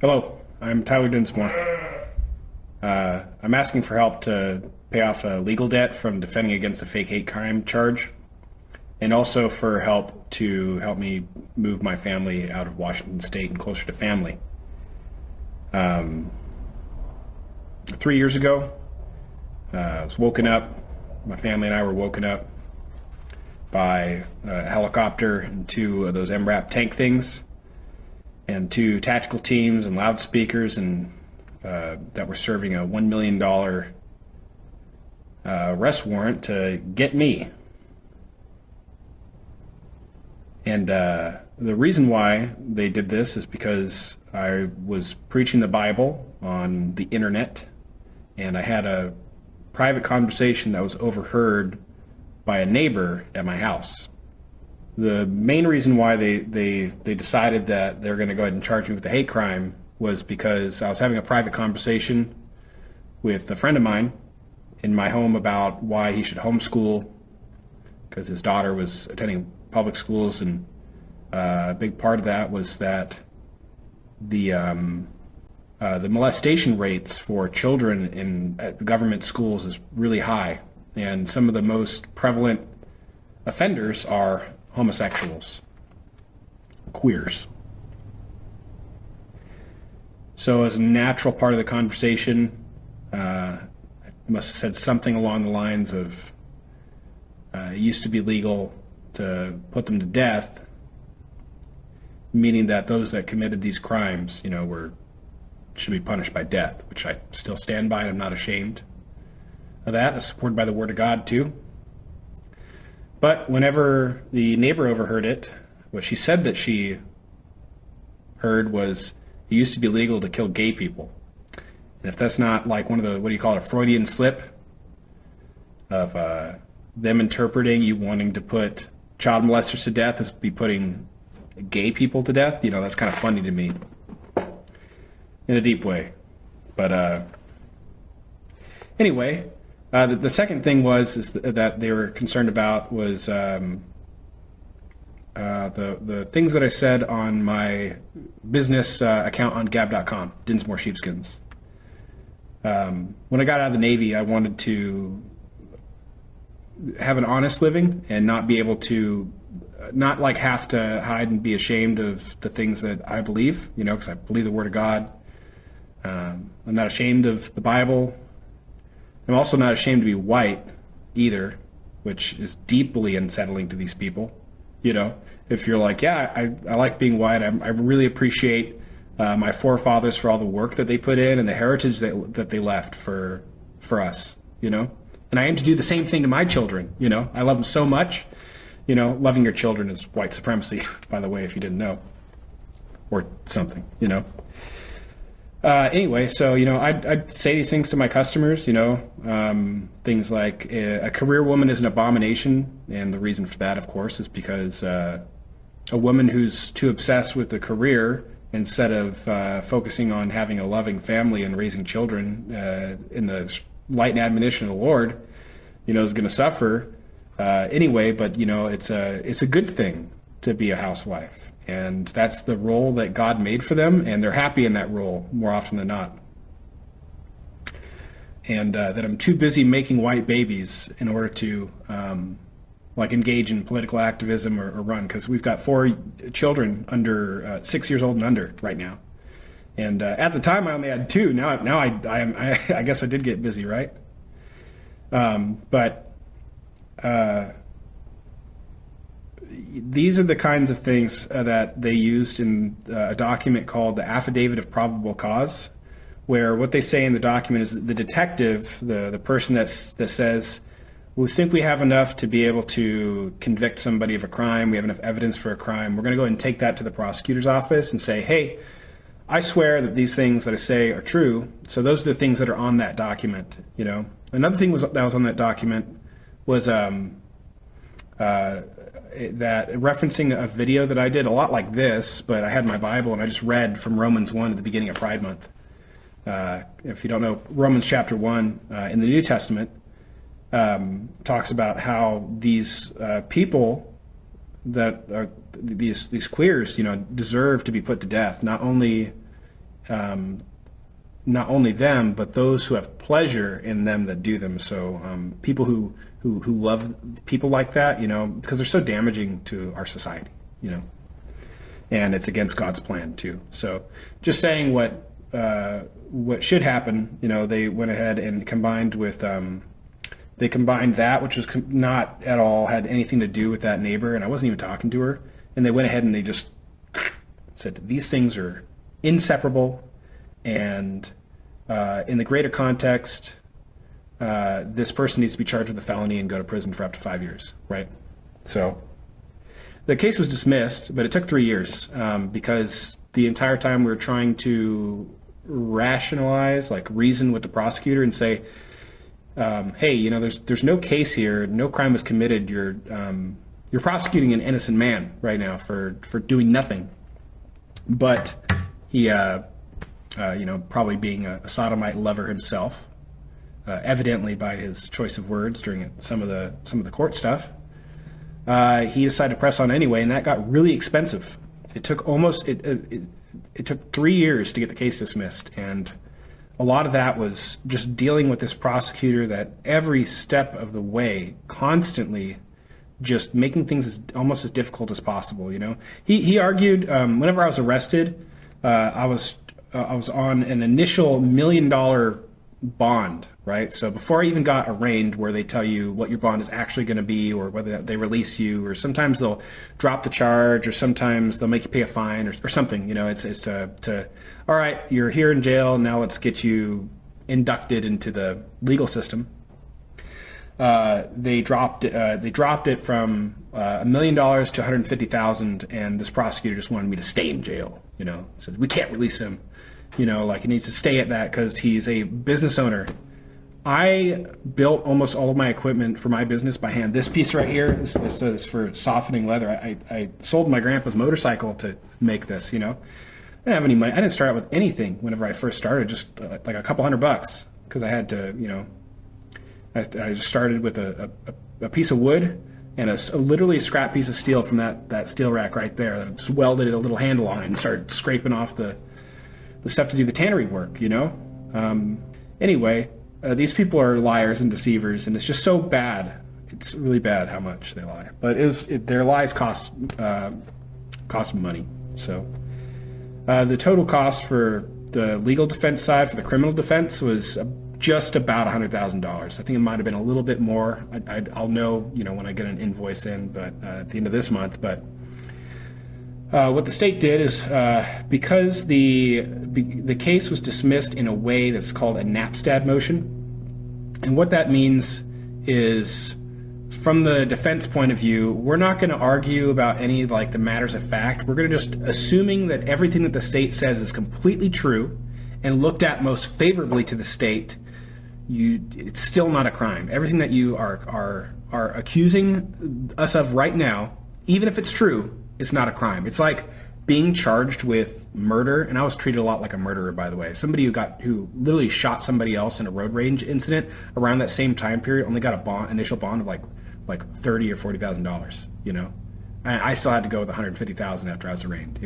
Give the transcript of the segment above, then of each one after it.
Hello, I'm Tyler Dinsmoor. I'm asking for help to pay off a legal debt from defending against a fake hate crime charge, and also for help to help me move my family out of Washington State and closer to family. 3 years ago, I was woken up, my family and I were woken up by a helicopter and two of those MRAP tank things, and two tactical teams and loudspeakers, and that were serving a $1 million arrest warrant to get me. And the reason why they did this is because I was preaching the Bible on the internet, and I had a private conversation that was overheard by a neighbor at my house. The main reason why they decided that they're going to go ahead and charge me with a hate crime was because I was having a private conversation with a friend of mine in my home about why he should homeschool, because his daughter was attending public schools, and a big part of that was that the molestation rates for children in government schools is really high, and some of the most prevalent offenders are homosexuals, queers. So as a natural part of the conversation, I must have said something along the lines of, it used to be legal to put them to death, meaning that those that committed these crimes, should be punished by death, which I still stand by, and I'm not ashamed of that. It's supported by the Word of God too. But whenever the neighbor overheard it, what she said that she heard was, it used to be legal to kill gay people. And if that's not like one of the, what do you call it, a Freudian slip of them interpreting you wanting to put child molesters to death as be putting gay people to death, that's kind of funny to me in a deep way. But anyway, the second thing is that they were concerned about was the things that I said on my business account on Gab.com, Dinsmoor Sheepskins. When I got out of the Navy, I wanted to have an honest living and not be able to, not like have to hide and be ashamed of the things that I believe, because I believe the Word of God. I'm not ashamed of the Bible. I'm also not ashamed to be white either, which is deeply unsettling to these people. If you're like, yeah, I like being white. I really appreciate my forefathers for all the work that they put in and the heritage that they left for us, And I aim to do the same thing to my children, I love them so much. Loving your children is white supremacy, by the way, if you didn't know, or something, Anyway, so, I'd say these things to my customers, things like a career woman is an abomination. And the reason for that, of course, is because a woman who's too obsessed with a career instead of focusing on having a loving family and raising children in the light and admonition of the Lord, is going to suffer anyway. But, it's a good thing to be a housewife. And that's the role that God made for them, and they're happy in that role more often than not. And that I'm too busy making white babies in order to engage in political activism or run, because we've got 4 children under 6 years old and under right now. And at the time I only had 2. Now I guess I did get busy, right? These are the kinds of things that they used in a document called the Affidavit of Probable Cause, where what they say in the document is that the detective, the person that says, we think we have enough to be able to convict somebody of a crime, we have enough evidence for a crime, we're going to go ahead and take that to the prosecutor's office and say, hey, I swear that these things that I say are true. So those are the things that are on that document. Another thing that was on that document was that referencing a video that I did, a lot like this, but I had my Bible and I just read from Romans 1 at the beginning of Pride Month. If you don't know, Romans chapter 1 in the New Testament talks about how these people that are these queers, deserve to be put to death, not only not only them, but those who have pleasure in them that do them. So people who love people like that, because they're so damaging to our society, and it's against God's plan too. So just saying what should happen, they went ahead and combined with, they combined that, which was not at all had anything to do with that neighbor, and I wasn't even talking to her, and they went ahead and they just said these things are inseparable, and in the greater context, this person needs to be charged with a felony and go to prison for up to 5 years, right? So the case was dismissed, but it took 3 years because the entire time we were trying to rationalize, reason with the prosecutor and say, hey, there's no case here, no crime was committed. You're prosecuting an innocent man right now for doing nothing. But he, probably being a sodomite lover himself, evidently by his choice of words during some of the court stuff, he decided to press on anyway, and that got really expensive. It took it took 3 years to get the case dismissed, and a lot of that was just dealing with this prosecutor that every step of the way constantly just making things almost as difficult as possible. He argued whenever I was arrested, I was on an initial $1 million bond, right? So before I even got arraigned, where they tell you what your bond is actually going to be, or whether they release you, or sometimes they'll drop the charge, or sometimes they'll make you pay a fine or something. It's all right, you're here in jail, now let's get you inducted into the legal system. They dropped it from $1 million to $150,000, and this prosecutor just wanted me to stay in jail. So we can't release him. He needs to stay at that because he's a business owner. I built almost all of my equipment for my business by hand. This piece right here, this is for softening leather. I sold my grandpa's motorcycle to make this. I didn't have any money. I didn't start out with anything whenever I first started, just like a couple $100, because I had to, I just started with a piece of wood and literally a scrap piece of steel from that steel rack right there. That I just welded a little handle on it and started scraping off the stuff to do the tannery work, Anyway, these people are liars and deceivers, and it's just so bad. It's really bad how much they lie. But their lies cost money. So the total cost for the legal defense side, for the criminal defense, was just about $100,000. I think it might have been a little bit more. I'll know, when I get an invoice in, but at the end of this month. But what the state did is, because the case was dismissed in a way that's called a Napstad motion, and what that means is, from the defense point of view, we're not going to argue about any the matters of fact. We're going to just, assuming that everything that the state says is completely true and looked at most favorably to the state, it's still not a crime. Everything that you are accusing us of right now, even if it's true, it's not a crime. It's like being charged with murder, and I was treated a lot like a murderer, by the way. Somebody who literally shot somebody else in a road rage incident around that same time period only got initial bond of like $30,000 or $40,000. I still had to go with $150,000 after I was arraigned.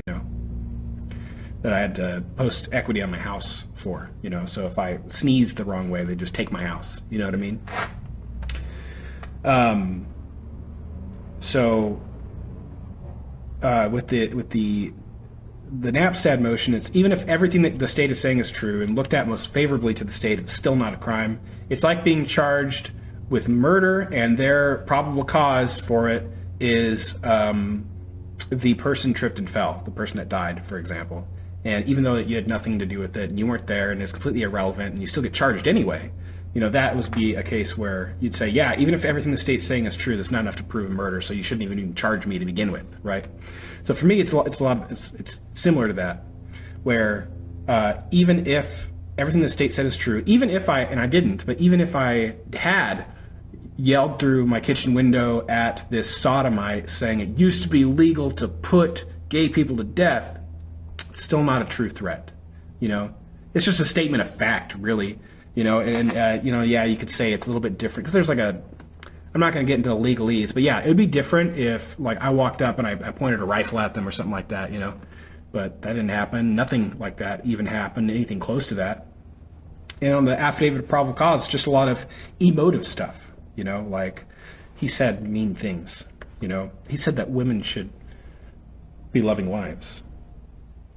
That I had to post equity on my house for. So if I sneezed the wrong way, they just take my house. You know what I mean? With the Napstad motion, it's even if everything that the state is saying is true and looked at most favorably to the state, it's still not a crime. It's like being charged with murder, and their probable cause for it is the person tripped and fell, the person that died, for example. And even though you had nothing to do with it and you weren't there and it's completely irrelevant and you still get charged anyway, that would be a case where you'd say, yeah, even if everything the state's saying is true, that's not enough to prove a murder, so you shouldn't even charge me to begin with, right? So for me, it's similar to that, where even if everything the state said is true, even if I didn't, but even if I had yelled through my kitchen window at this sodomite saying it used to be legal to put gay people to death, it's still not a true threat. It's just a statement of fact, really. Yeah, you could say it's a little bit different because there's I'm not going to get into the legalese, but yeah, it would be different if I walked up and I pointed a rifle at them or something like that, but that didn't happen. Nothing like that even happened, anything close to that. And on the affidavit of probable cause, just a lot of emotive stuff, like he said mean things, he said that women should be loving wives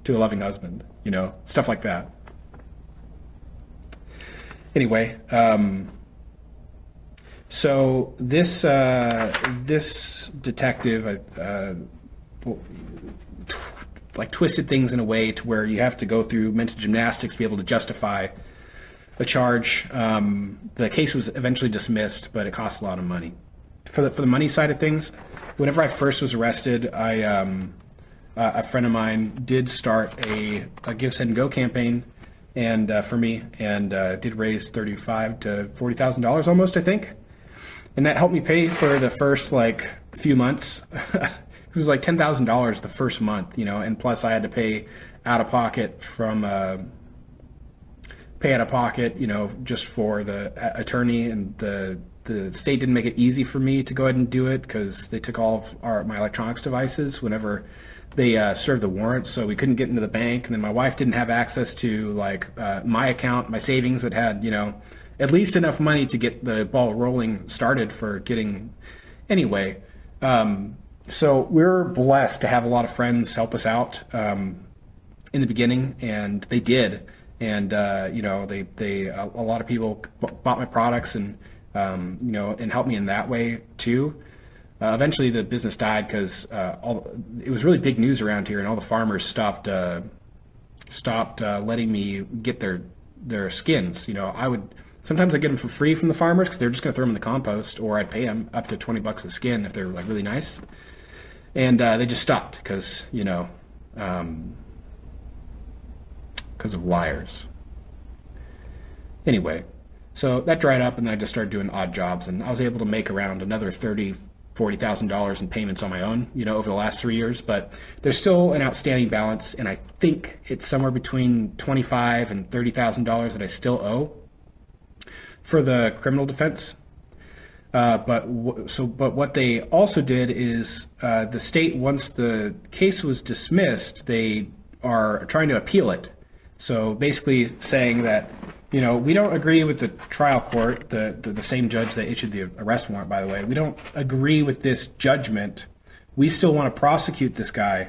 to a loving husband, stuff like that. Anyway, so this detective like twisted things in a way to where you have to go through mental gymnastics to be able to justify a charge. The case was eventually dismissed, but it cost a lot of money. For the money side of things, whenever I first was arrested, a friend of mine did start a Give, Send, Go campaign, and for me, and did raise $35,000 to $40,000 almost, I think, and that helped me pay for the first few months. It was like $10,000 the first month, and plus I had to pay out of pocket just for the attorney, and the state didn't make it easy for me to go ahead and do it because they took all of my electronics devices whenever they served the warrant, so we couldn't get into the bank. And then my wife didn't have access to my account, my savings that had at least enough money to get the ball rolling started for getting anyway. So we're blessed to have a lot of friends help us out in the beginning, and they did. And they a lot of people bought my products and and helped me in that way too. Eventually, the business died because it was really big news around here, and all the farmers stopped letting me get their skins. Sometimes I get them for free from the farmers because they're just going to throw them in the compost, or I'd pay them up to $20 a skin if they're really nice. And they just stopped because of liars. Anyway, so that dried up, and I just started doing odd jobs, and I was able to make around another $40,000 in payments on my own, over the last 3 years. But there's still an outstanding balance, and I think it's somewhere between $25,000 and $30,000 that I still owe for the criminal defense. But what they also did is the state, once the case was dismissed, they are trying to appeal it. So basically saying that, we don't agree with the trial court, the same judge that issued the arrest warrant, by the way. We don't agree with this judgment. We still want to prosecute this guy.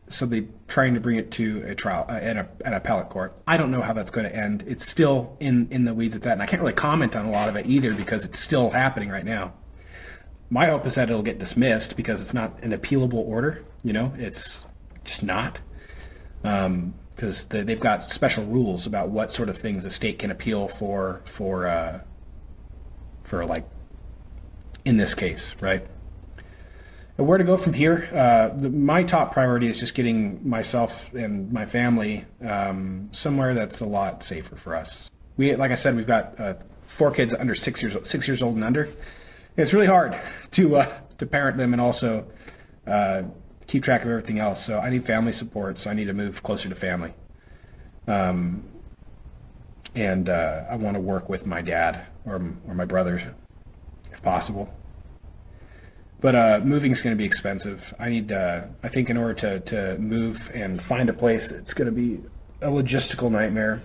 So they're trying to bring it to a trial, an appellate court. I don't know how that's going to end. It's still in the weeds at that. And I can't really comment on a lot of it either because it's still happening right now. My hope is that it'll get dismissed because it's not an appealable order. It's just not. Because they've got special rules about what sort of things the state can appeal for in this case, right? And where to go from here? My top priority is just getting myself and my family somewhere that's a lot safer for us. Like I said, we've got 4 kids under 6 years old and under. And it's really hard to parent them and also keep track of everything else. So I need family support, so I need to move closer to family. And I want to work with my dad or my brother if possible. But moving is going to be expensive. I think in order to move and find a place, it's going to be a logistical nightmare.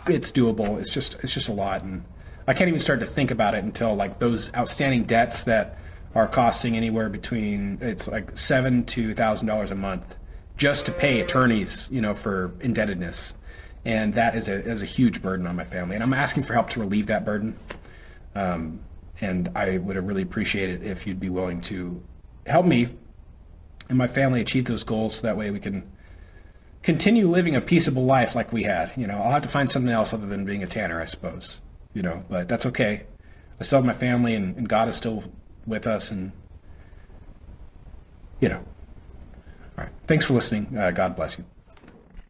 It's doable. It's just a lot. And I can't even start to think about it until those outstanding debts that are costing anywhere between $7,000 to $1,000 a month just to pay attorneys, for indebtedness. And that is a huge burden on my family. And I'm asking for help to relieve that burden. And I would have really appreciate it if you'd be willing to help me and my family achieve those goals so that way we can continue living a peaceable life like we had. I'll have to find something else other than being a tanner, I suppose, but that's okay. I still have my family, and God is still with us, and all right. Thanks for listening. God bless you.